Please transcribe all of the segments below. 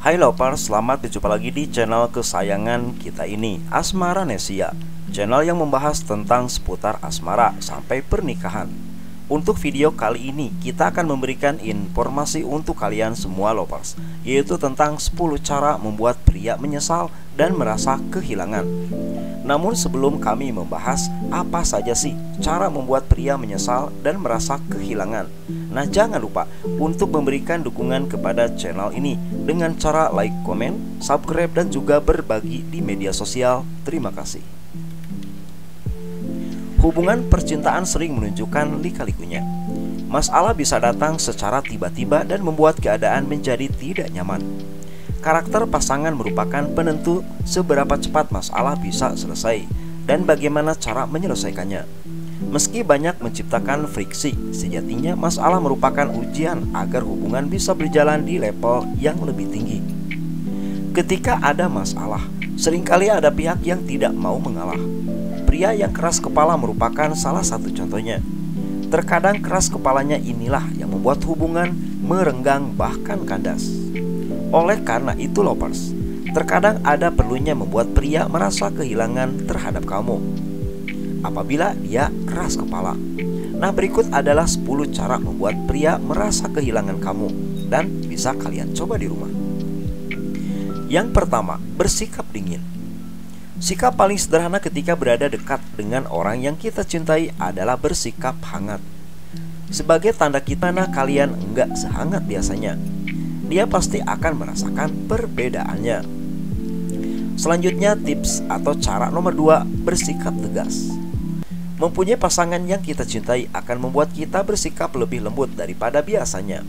Hai lovers, selamat berjumpa lagi di channel kesayangan kita ini, Asmara Nesia. Channel yang membahas tentang seputar asmara sampai pernikahan. Untuk video kali ini kita akan memberikan informasi untuk kalian semua lovers, yaitu tentang 10 cara membuat pria menyesal dan merasa kehilangan. Namun sebelum kami membahas apa saja sih cara membuat pria menyesal dan merasa kehilangan, nah jangan lupa untuk memberikan dukungan kepada channel ini dengan cara like, komen, subscribe, dan juga berbagi di media sosial. Terima kasih. Hubungan percintaan sering menunjukkan lika-likunya. Masalah bisa datang secara tiba-tiba dan membuat keadaan menjadi tidak nyaman. Karakter pasangan merupakan penentu seberapa cepat masalah bisa selesai dan bagaimana cara menyelesaikannya. Meski banyak menciptakan friksi, sejatinya masalah merupakan ujian agar hubungan bisa berjalan di level yang lebih tinggi. Ketika ada masalah, seringkali ada pihak yang tidak mau mengalah. Pria yang keras kepala merupakan salah satu contohnya. Terkadang keras kepalanya inilah yang membuat hubungan merenggang bahkan kandas. Oleh karena itu lovers, terkadang ada perlunya membuat pria merasa kehilangan terhadap kamu apabila dia keras kepala. Nah, berikut adalah 10 cara membuat pria merasa kehilangan kamu dan bisa kalian coba di rumah. Yang pertama, bersikap dingin. Sikap paling sederhana ketika berada dekat dengan orang yang kita cintai adalah bersikap hangat. Sebagai tanda kita kalian enggak sehangat biasanya, dia pasti akan merasakan perbedaannya. Selanjutnya, tips atau cara nomor 2, bersikap tegas. Mempunyai pasangan yang kita cintai akan membuat kita bersikap lebih lembut daripada biasanya.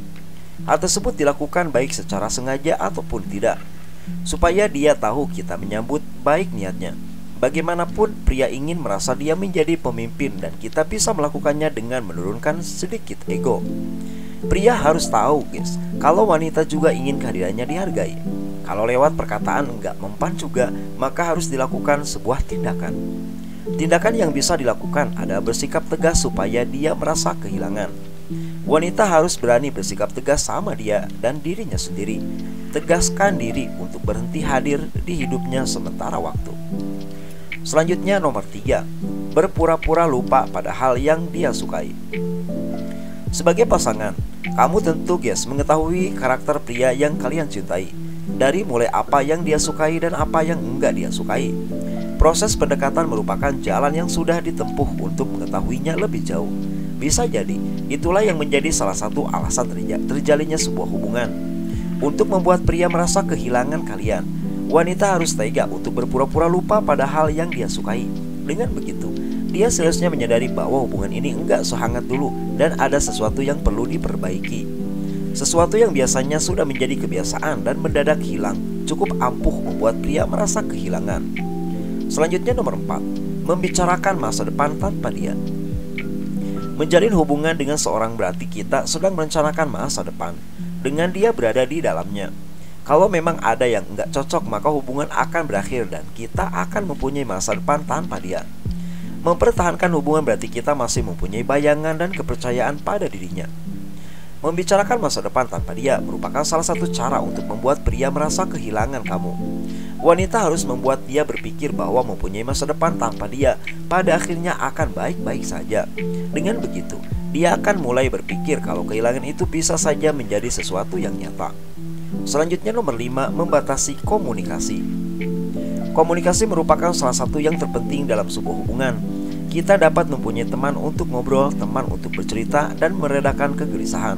Hal tersebut dilakukan baik secara sengaja ataupun tidak, supaya dia tahu kita menyambut baik niatnya. Bagaimanapun, pria ingin merasa dia menjadi pemimpin dan kita bisa melakukannya dengan menurunkan sedikit ego. Pria harus tahu guys, kalau wanita juga ingin kehadirannya dihargai. Kalau lewat perkataan enggak mempan juga, maka harus dilakukan sebuah tindakan. Tindakan yang bisa dilakukan adalah bersikap tegas supaya dia merasa kehilangan. Wanita harus berani bersikap tegas sama dia dan dirinya sendiri. Tegaskan diri untuk berhenti hadir di hidupnya sementara waktu. Selanjutnya nomor 3, berpura-pura lupa pada hal yang dia sukai. Sebagai pasangan, kamu tentu guys mengetahui karakter pria yang kalian cintai, dari mulai apa yang dia sukai dan apa yang enggak dia sukai. Proses pendekatan merupakan jalan yang sudah ditempuh untuk mengetahuinya lebih jauh. Bisa jadi itulah yang menjadi salah satu alasan terjalinnya sebuah hubungan. Untuk membuat pria merasa kehilangan kalian, wanita harus tega untuk berpura-pura lupa pada hal yang dia sukai. Dengan begitu, dia seharusnya menyadari bahwa hubungan ini enggak sehangat dulu dan ada sesuatu yang perlu diperbaiki. Sesuatu yang biasanya sudah menjadi kebiasaan dan mendadak hilang cukup ampuh membuat pria merasa kehilangan. Selanjutnya nomor 4, membicarakan masa depan tanpa dia. Menjalin hubungan dengan seorang berarti kita sedang merencanakan masa depan dengan dia berada di dalamnya. Kalau memang ada yang enggak cocok, maka hubungan akan berakhir dan kita akan mempunyai masa depan tanpa dia. Mempertahankan hubungan berarti kita masih mempunyai bayangan dan kepercayaan pada dirinya. Membicarakan masa depan tanpa dia merupakan salah satu cara untuk membuat pria merasa kehilangan kamu. Wanita harus membuat dia berpikir bahwa mempunyai masa depan tanpa dia pada akhirnya akan baik-baik saja. Dengan begitu, dia akan mulai berpikir kalau kehilangan itu bisa saja menjadi sesuatu yang nyata. Selanjutnya nomor 5, membatasi komunikasi. Komunikasi merupakan salah satu yang terpenting dalam sebuah hubungan. Kita dapat mempunyai teman untuk ngobrol, teman untuk bercerita, dan meredakan kegelisahan.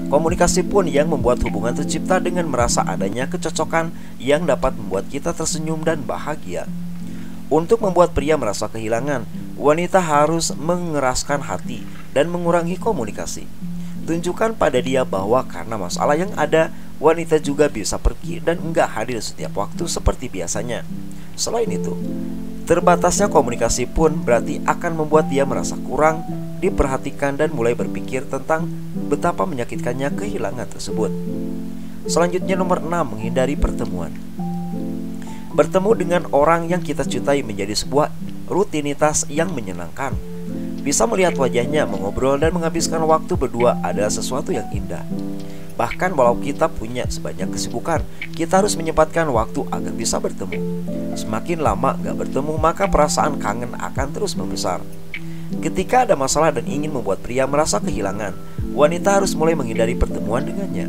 Komunikasi pun yang membuat hubungan tercipta dengan merasa adanya kecocokan yang dapat membuat kita tersenyum dan bahagia. Untuk membuat pria merasa kehilangan, wanita harus mengeraskan hati dan mengurangi komunikasi. Tunjukkan pada dia bahwa karena masalah yang ada, wanita juga bisa pergi dan enggak hadir setiap waktu seperti biasanya. Selain itu, terbatasnya komunikasi pun berarti akan membuat dia merasa kurang diperhatikan dan mulai berpikir tentang betapa menyakitkannya kehilangan tersebut. Selanjutnya nomor 6, menghindari pertemuan. Bertemu dengan orang yang kita cintai menjadi sebuah rutinitas yang menyenangkan. Bisa melihat wajahnya, mengobrol dan menghabiskan waktu berdua adalah sesuatu yang indah. Bahkan walau kita punya sebanyak kesibukan, kita harus menyempatkan waktu agar bisa bertemu. Semakin lama gak bertemu, maka perasaan kangen akan terus membesar. Ketika ada masalah dan ingin membuat pria merasa kehilangan, wanita harus mulai menghindari pertemuan dengannya.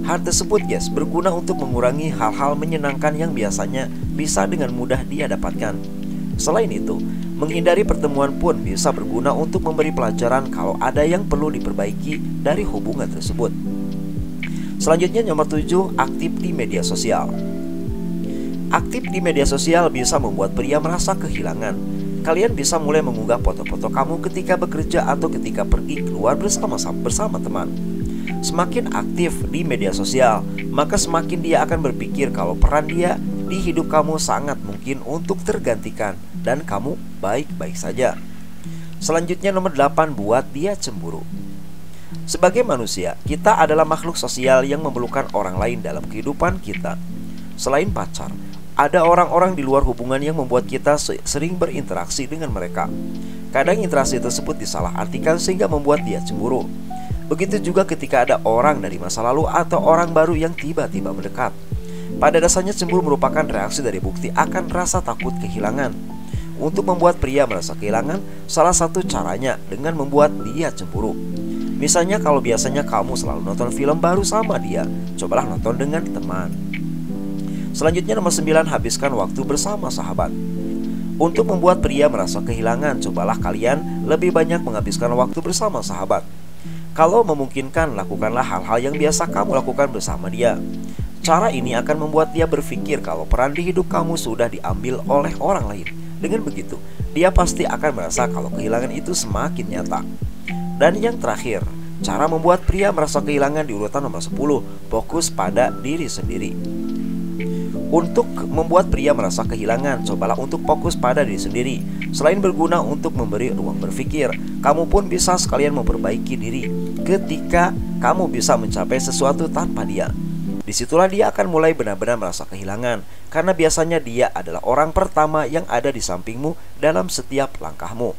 Hal tersebut berguna untuk mengurangi hal-hal menyenangkan yang biasanya bisa dengan mudah dia dapatkan. Selain itu, menghindari pertemuan pun bisa berguna untuk memberi pelajaran kalau ada yang perlu diperbaiki dari hubungan tersebut. Selanjutnya nomor 7, aktif di media sosial. Aktif di media sosial bisa membuat pria merasa kehilangan. Kalian bisa mulai mengunggah foto-foto kamu ketika bekerja atau ketika pergi keluar bersama teman. Semakin aktif di media sosial, maka semakin dia akan berpikir kalau peran dia di hidup kamu sangat mungkin untuk tergantikan dan kamu baik-baik saja. Selanjutnya nomor 8, buat dia cemburu. Sebagai manusia, kita adalah makhluk sosial yang memerlukan orang lain dalam kehidupan kita. Selain pacar, ada orang-orang di luar hubungan yang membuat kita sering berinteraksi dengan mereka. Kadang interaksi tersebut disalahartikan sehingga membuat dia cemburu. Begitu juga ketika ada orang dari masa lalu atau orang baru yang tiba-tiba mendekat. Pada dasarnya cemburu merupakan reaksi dari bukti akan rasa takut kehilangan. Untuk membuat pria merasa kehilangan, salah satu caranya dengan membuat dia cemburu. Misalnya kalau biasanya kamu selalu nonton film baru sama dia, cobalah nonton dengan teman. Selanjutnya nomor 9, habiskan waktu bersama sahabat. Untuk membuat pria merasa kehilangan, cobalah kalian lebih banyak menghabiskan waktu bersama sahabat. Kalau memungkinkan, lakukanlah hal-hal yang biasa kamu lakukan bersama dia. Cara ini akan membuat dia berpikir kalau peran di hidup kamu sudah diambil oleh orang lain. Dengan begitu, dia pasti akan merasa kalau kehilangan itu semakin nyata. Dan yang terakhir, cara membuat pria merasa kehilangan di urutan nomor 10, fokus pada diri sendiri. Untuk membuat pria merasa kehilangan, cobalah untuk fokus pada diri sendiri. Selain berguna untuk memberi ruang berpikir, kamu pun bisa sekalian memperbaiki diri. Ketika kamu bisa mencapai sesuatu tanpa dia, disitulah dia akan mulai benar-benar merasa kehilangan. Karena biasanya dia adalah orang pertama yang ada di sampingmu dalam setiap langkahmu.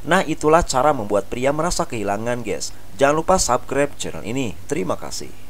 Nah, itulah cara membuat pria merasa kehilangan, guys. Jangan lupa subscribe channel ini. Terima kasih.